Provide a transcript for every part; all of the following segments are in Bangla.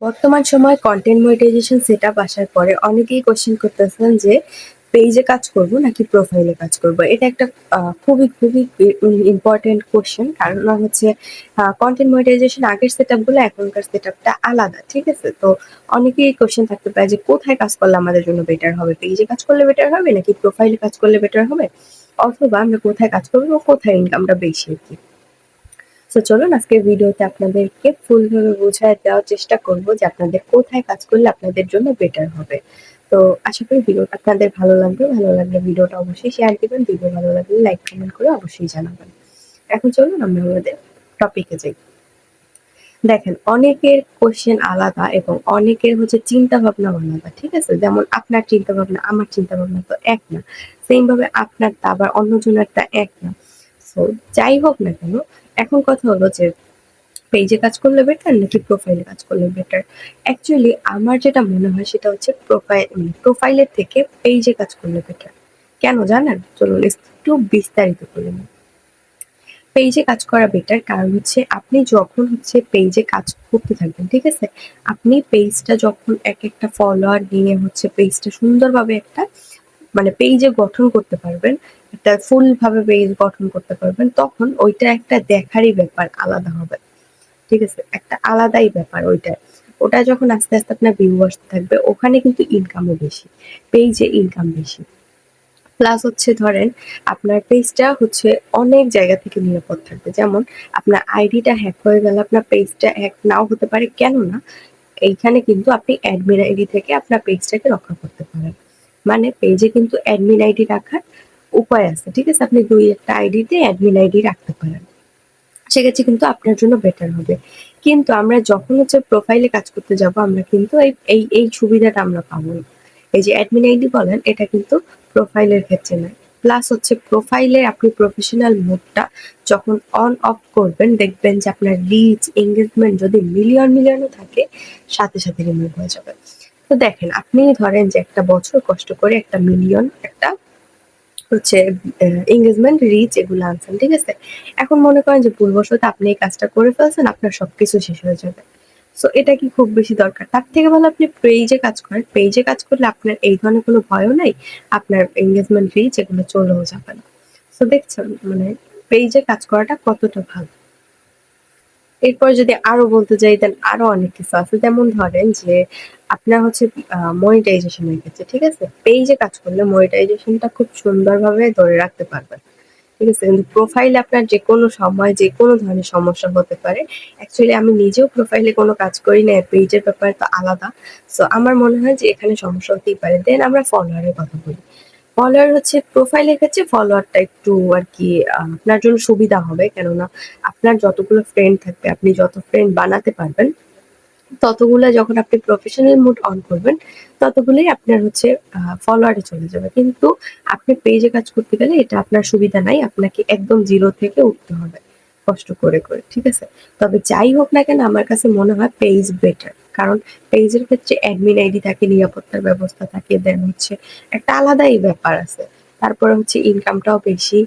বর্তমান সময়ে কন্টেন্ট মনিটাইজেশন সেটআপ আসার পরে অনেকেই কোয়েশ্চেন করতেছেন যে পেজে কাজ করব নাকি প্রোফাইলে কাজ করব। এটা একটা খুবই ইম্পর্টেন্ট কোয়েশ্চেন। কারণ হচ্ছে কন্টেন্ট মনিটাইজেশন আগের সেটআপ গুলো এখনকার সেটআপটা আলাদা, ঠিক আছে? তো অনেকেই কোয়েশ্চেন থাকতে পারে যে কোথায় কাজ করলে আমাদের জন্য বেটার হবে, পেজে কাজ করলে বেটার হবে নাকি প্রোফাইলে কাজ করলে বেটার হবে, অথবা আমরা কোথায় কাজ করবো, কোথায় ইনকামটা বেশি আর কি। তো চলুন আজকের ভিডিওতে আপনাদেরকে ফুলভাবে বোঝায় দেওয়ার চেষ্টা করব যে আপনাদের কোথায় কাজ করলে আপনাদের জন্য বেটার হবে। তো আশা করি ভিডিওটা আপনাদের ভালো লাগবে। ভালো লাগলে ভিডিওটা অবশ্যই শেয়ার দিবেন। ভিডিও ভালো লাগলে লাইক কমেন্ট করে অবশ্যই জানাবেন। এখন চলুন আমরা আমাদের টপিকে যাই। দেখেন, অনেকের কোয়েশ্চেন আলাদা এবং অনেকের হচ্ছে চিন্তা ভাবনাও আলাদা, ঠিক আছে? যেমন আপনার চিন্তা ভাবনা আমার চিন্তা ভাবনা তো এক না। সেম ভাবে আপনারটা আবার অন্যজনেরটা এক না। সো যাই হোক না কেন, এখন কথা হলো যে পেজে কাজ করলে বেটার নাকি প্রোফাইলে কাজ করলে বেটার। অ্যাকচুয়ালি আমার যেটা মনে হয় সেটা হচ্ছে প্রোফাইলের থেকে পেজে কাজ করলে বেটার। কেন জানেন? চলুন একটু বিস্তারিত করে নিই। পেজে কাজ করা বেটার কারণ হচ্ছে আপনি যখন হচ্ছে পেজে কাজ করতে থাকবেন, ঠিক আছে? আপনি পেজটা যখন একটা ফলোয়ার নিয়ে হচ্ছে পেজটা সুন্দরভাবে একটা মানে পেজে গঠন করতে পারবেন, একটা ফুল ভাবে পেজ গঠন করতে পারবেন, তখন ওইটা একটা দেখারই ব্যাপার আলাদা হবে। ঠিক আছে? একটা আলাদাই ব্যাপার ওইটা। ওটা যখন আস্তে আপনার ভিউয়ার্স থাকবে, ওখানে কিন্তু ইনকামও বেশি। পেইজে ইনকাম বেশি। প্লাস হচ্ছে ধরেন আপনার পেজটা হচ্ছে অনেক জায়গা থেকে নিরাপদ থাকবে। যেমন আপনার আইডিটা হ্যাক হয়ে গেলে আপনার পেজটা হ্যাক নাও হতে পারে। কেন না? এইখানে কিন্তু আপনি অ্যাডমিন আইডি থেকে আপনার পেজটাকে রক্ষা করতে পারেন। মানে পেজে কিন্তু অ্যাডমিন আইডি রাখার উপায় আছে। ঠিক আছে? আপনি ২-১ টা আইডিতে অ্যাডমিন আইডি রাখতে পারেন। সেক্ষেত্রে কিন্তু আপনার জন্য বেটার হবে। কিন্তু আমরা যখন হচ্ছে প্রোফাইলে কাজ করতে যাবো, আমরা কিন্তু এই সুবিধাটা আমরা পাবো না। এই যে অ্যাডমিন আইডি বলেন, এটা কিন্তু প্রোফাইলের ক্ষেত্রে নয়। প্লাস হচ্ছে প্রোফাইলে আপনি প্রফেশনাল মোডটা যখন অন অফ করবেন, দেখবেন যে আপনার রিচ, এনগেজমেন্ট যদি মিলিয়নও থাকে, সাথে রিমুভ হয়ে যাবে। তো দেখেন, আপনি ধরেন যে একটা বছর কষ্ট করে একটা মিলিয়ন একটা হচ্ছে এনগেজমেন্ট, রিচ এগুলো আনছেন, ঠিক আছে? এখন মনে করেন যে ভুলবশত আপনি এই কাজটা করে ফেলছেন, আপনার সবকিছু শেষ হয়ে যাবে। সো এটা কি খুব বেশি দরকার? তার থেকে ভালো আপনি পেইজে কাজ করেন। পেইজে কাজ করলে আপনার এই ধরনের কোনো ভয়ও নাই। আপনার এনগেজমেন্ট, রিচ এগুলো চলেও যাবে না। সো দেখছেন মানে পেইজে কাজ করাটা কতটা ভালো। এরপর যদি আরো বলতে যাই, দেন আরো অনেক কিছু আছে। যেমন ধরেন যে আপনার হচ্ছে মনিটাইজেশন এর ক্ষেত্রে, ঠিক আছে? পেইজে কাজ করলে মনিটাইজেশনটা খুব সুন্দরভাবে ধরে রাখতে পারবেন। ঠিক আছে? কিন্তু প্রোফাইলে আপনার যেকোনো সময় যেকোনো ধরনের সমস্যা হতে পারে। অ্যাকচুয়ালি আমি নিজেও প্রোফাইলে কোনো কাজ করি না। পেইজের ব্যাপার তো আলাদা। সো আমার মনে হয় যে এখানে সমস্যা হতেই পারে। দেন আমরা ফলোয়ারের কথা বলি। ফলোয়ার হচ্ছে প্রোফাইলের ক্ষেত্রে ফলোয়ারটা একটু আরকি আপনার জন্য সুবিধা হবে। কেননা আপনার যতগুলো ফ্রেন্ড থাকবে, আপনি যত ফ্রেন্ড বানাতে পারবেন, ততগুলা যখন আপনি প্রফেশনাল মোড অন করবেন, ততগুলোই আপনার হচ্ছে ফলোয়ারে চলে যাবে। কিন্তু আপনি পেজে কাজ করতে গেলে এটা আপনার সুবিধা নাই। আপনাকে একদম 0 থেকে উঠতে হবে। কষ্ট করে। ঠিক আছে? তবে যাই হোক না কেন, আমার কাছে মনে হয় পেজ বেটার। কারণ পেজের ক্ষেত্রে অ্যাডমিন আইডি থাকে, নিরাপত্তার ব্যবস্থা থাকে, দেন হচ্ছে একটা আলাদাই ব্যাপার আছে। তারপরে হচ্ছে ইনকামটাও বেশি।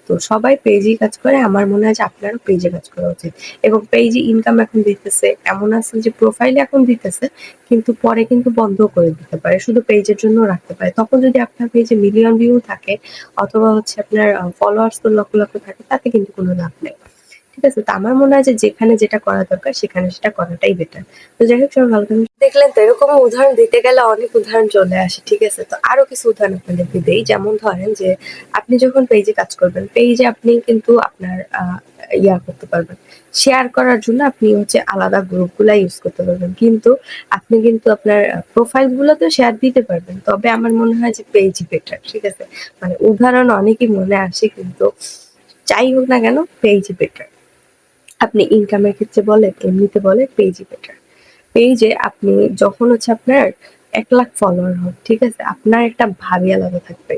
তো সবাই পেজেই কাজ করে। আমার মনে হয় যে আপনারও পেজে কাজ করা উচিত। এবং পেজে ইনকাম এখন দিতেছে। এমন আছে যে প্রোফাইলে এখন দিতেছে, কিন্তু পরে কিন্তু বন্ধও করে দিতে পারে। শুধু পেজের জন্য রাখতে পারে। তখন যদি আপনার পেজে মিলিয়ন ভিউ থাকে, অথবা হচ্ছে আপনার ফলোয়ার্স তো লক্ষ থাকে, তাতে কিন্তু কোনো লাভ নেই। ঠিক আছে? তো আমার মনে হয় যে যেখানে যেটা করা দরকার সেখানে সেটা করাটাই বেটার। তো যাই হোক, সবাই ভালো থাকবেন। দেখলেন তো, এরকম উদাহরণ দিতে গেলে অনেক উদাহরণ চলে আসে, ঠিক আছে? তো আরো কিছু উদাহরণ আপনাদেরকে দেই। যেমন ধরেন যে আপনি যখন পেজে কাজ করবেন, পেজে আপনি কিন্তু আপনার করতে পারবেন। শেয়ার করার জন্য আপনি হচ্ছে আলাদা গ্রুপগুলা ইউজ করতে পারবেন। কিন্তু আপনি কিন্তু আপনার প্রোফাইল গুলোতেও শেয়ার দিতে পারবেন। তবে আমার মনে হয় যে পেজ বেটার, ঠিক আছে? মানে উদাহরণ অনেকই মনে আসে, কিন্তু যাই হোক না কেন, পেজ বেটার। আপনি ইনকামের ক্ষেত্রে বলেন, এমনিতে বলেন, পেজই বেটার। পেজে আপনি যখন হচ্ছে আপনার 1,00,000 ফলোয়ার হবে, ঠিক আছে? আপনার একটা ভাবই আলাদা থাকবে।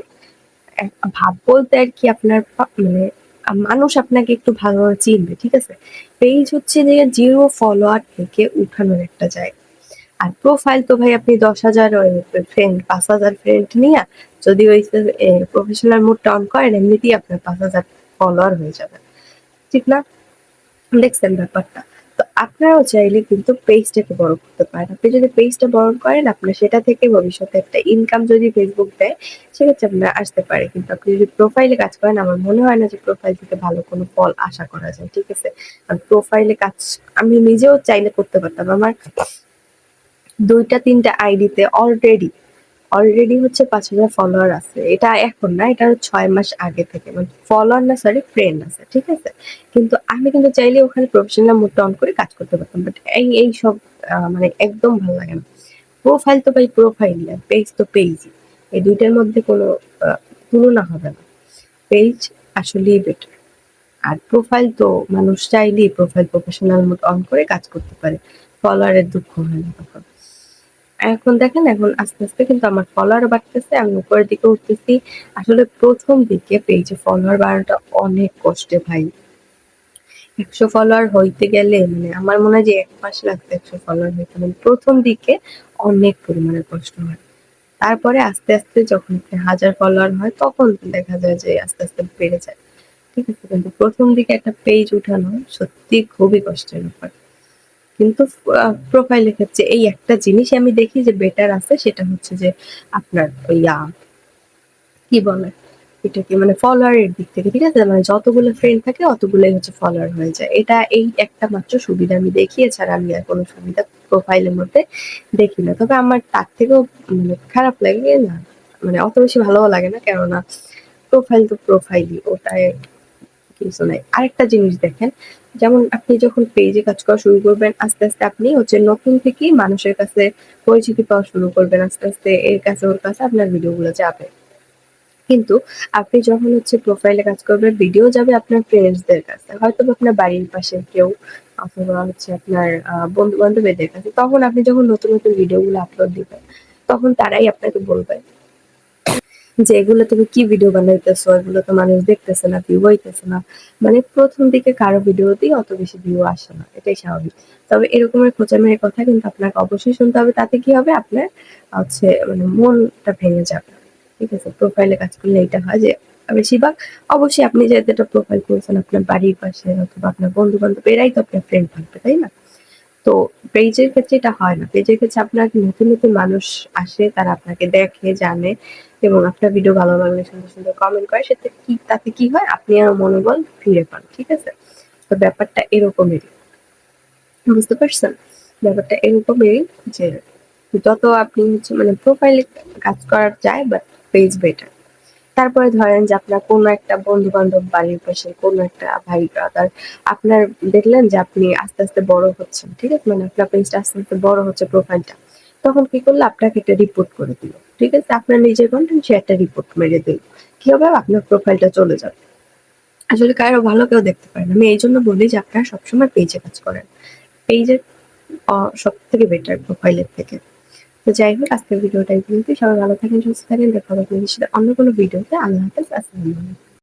ভাব বলতে আরকি আপনার মানে মানুষ আপনাকে একটু ভালোভাবে চিনবে, ঠিক আছে? পেজ হচ্ছে যে 0 ফলোয়ার থেকে উঠানোর একটা জায়গা। আর প্রোফাইল তো ভাই আপনি 10,000 ফ্রেন্ড, 5,000 ফ্রেন্ড নিয়া যদি ওই প্রফেশনাল মোডটা অন করেন, এমনিতেই আপনার 5,000 ফলোয়ার হয়ে যাবে। ঠিক না? দেখছেন ব্যাপারটা? তো আপনারাও চাইলে কিন্তু পেজটাকে বড় করতে পারেন। আপনি যদি পেজটা বড় করেন, আপনার সেটা থেকে ভবিষ্যতে একটা ইনকাম যদি ফেসবুক দেয়, সেক্ষেত্রে আপনার আসতে পারে। কিন্তু আপনি যদি প্রোফাইলে কাজ করেন, আমার মনে হয় না যে প্রোফাইল থেকে ভালো কোনো ফল আশা করা যায়। ঠিক আছে? কারণ প্রোফাইলে কাজ আমি নিজেও চাইলে করতে পারতাম। আমার ২ টা ৩ টা আইডিতে অলরেডি হচ্ছে ৫,০০০ ফলোয়ার আছে। এটা এখন না, এটা ৬ মাস আগে থেকে। মানে ফলোয়ার না, সরি, ফ্রেন্ড আছে। ঠিক আছে? কিন্তু আমি কিন্তু চাইলে ওখানে প্রফেশনাল মোডটা অন করে কাজ করতে পারতাম। বাট এইসব মানে একদম ভালো লাগে না। প্রোফাইল তো ভাই প্রোফাইলই, আর পেজ তো পেজই। এই ২ টার মধ্যে কোনো আ তুলনা হবে না। পেজ আসলেই বেটার। আর প্রোফাইল তো মানুষ চাইলেই প্রোফাইল প্রফেশনাল মোড অন করে কাজ করতে পারে। ফলোয়ারের দুঃখ হয় না তখন। এখন দেখেন, এখন আস্তে আস্তে কিন্তু আমার ফলোয়ারও বাড়তেছে, আমি উপরের দিকে উঠতেছি। আসলে ১ম দিকে পেজে ফলোয়ার বাড়ানোটা অনেক কষ্টের ভাই। ১০০ ফলোয়ার হইতে গেলে মানে আমার মনে হয় যে ১ মাস লাগতো ১০০ ফলোয়ার হইতে। মানে ১ম দিকে অনেক পরিমাণে কষ্ট হয়। তারপরে আস্তে আস্তে যখন আপনার ১০০০ ফলোয়ার হয়, তখন দেখা যায় যে আস্তে আস্তে বেড়ে যায়। ঠিক আছে? কিন্তু ১ম দিকে একটা পেজ উঠানো সত্যিই খুবই কষ্টের ব্যাপার। কিন্তু প্রোফাইলের ক্ষেত্রে এই একটা জিনিসই আমি দেখি যে বেটার আছে, সেটা হচ্ছে যে আপনার কি বলে? এটাকে মানে ফলোয়ারের দিক থেকে, ঠিক আছে? মানে যতগুলো ফ্রেন্ড থাকে অতগুলোই হচ্ছে ফলোয়ার হয়ে যায়। এই একটা মাত্র সুবিধা আমি দেখি, এছাড়া আমি আর কোনো সুবিধা প্রোফাইলের মধ্যে দেখি না। তবে আমার তার থেকেও মানে খারাপ লাগে না, মানে অত বেশি ভালোও লাগে না। কেননা প্রোফাইল তো প্রোফাইলই, ওটায় কিছু নাই। আরেকটা জিনিস দেখেন, যেমন আপনি যখন পেজে কাজ করা শুরু করবেন, আস্তে আস্তে আপনি হচ্ছে নতুন থেকেই মানুষের কাছে পরিচিতি পাওয়া শুরু করবেন। আস্তে আস্তে এর কাছে ওর কাছে আপনার ভিডিওগুলো যাবে। কিন্তু আপনি যখন হচ্ছে প্রোফাইলে কাজ করবেন, ভিডিও যাবে আপনার ফ্রেন্ডসদের কাছে। হয়তোবা আপনার বাড়ির পাশের কেউ, অথবা হচ্ছে আপনার বন্ধু-বান্ধব এদের কাছে। তখন আপনি যখন নতুন নতুন ভিডিওগুলো আপলোড দিবেন, তখন তারাই আপনাকে বলবে যে, "এগুলো তুমি কি ভিডিও বানাইতেছো? এগুলো তো মানুষ দেখতেছে না, ভিউ হইতেছে না।" মানে ১ম দিকে কারো ভিডিওতেই অত বেশি ভিউ আসে না। এটাই স্বাভাবিক। তবে এরকমের খোঁচামেরি কথা কিন্তু আপনাকে অবশ্যই শুনতে হবে। তাতে কি হবে? আপনার হচ্ছে মানে মনটা ভেঙে যাবে। ঠিক আছে? প্রোফাইলে কাজ করলে এইটা হয় যে বেশিরভাগ, অবশ্যই আপনি যেহেতু একটা প্রোফাইল খুলছেন, আপনার বাড়ির পাশে অথবা আপনার বন্ধু-বান্ধব এরাই তো আপনার ফ্রেন্ড থাকবে, তাই না? তো পেজের ক্ষেত্রে এটা হয় না। পেজের ক্ষেত্রে আপনার নতুন নতুন মানুষ আসে, তারা আপনাকে দেখে, জানে এবং আপনার ভিডিও ভালো লাগলে সুন্দর সুন্দর কমেন্ট করে। তাতে কি হয়? আপনি আরো মনোবল ফিরে পান। ঠিক আছে? তো ব্যাপারটা এরকমেরই। বুঝতে পারছেন? ব্যাপারটা এরকমেরই যে যত আপনি হচ্ছে মানে প্রোফাইলে কাজ করা যায়, বাট পেজ বেটার। তারপরে ধরেন যে আপনার কোনো একটা বন্ধু-বান্ধব, বাড়ির পাশে কোনো একটা ভাই ব্রাদার, আপনার দেখলেন যে আপনি আস্তে আস্তে বড় হচ্ছেন। ঠিক আছে? মানে আপনার পেজটা আস্তে আস্তে বড় হচ্ছে, প্রোফাইলটা। তখন কি করলো? আপনাকে একটা রিপোর্ট করে দিল। ঠিক আছে? আপনার নিজের কনটেন্ট, সে একটা রিপোর্ট মেরে দিল। কি হবে? আপনার প্রোফাইলটা চলে যাবে। আসলে কারো ভালো কেউ দেখতে পারে না। আমি এইজন্য বলি যে আপনারা সবসময় পেজে কাজ করেন। পেজের সবথেকে বেটার প্রোফাইলের থেকে। তো যাই হোক, আজকের ভিডিওটা এই পর্যন্তই। সবাই ভালো থাকেন, সুস্থ থাকেন। দেখা হবে আপনাদের সাথে অন্য কোনো ভিডিওতে। আল্লাহ হাফেজ। আসসালামু আলাইকুম।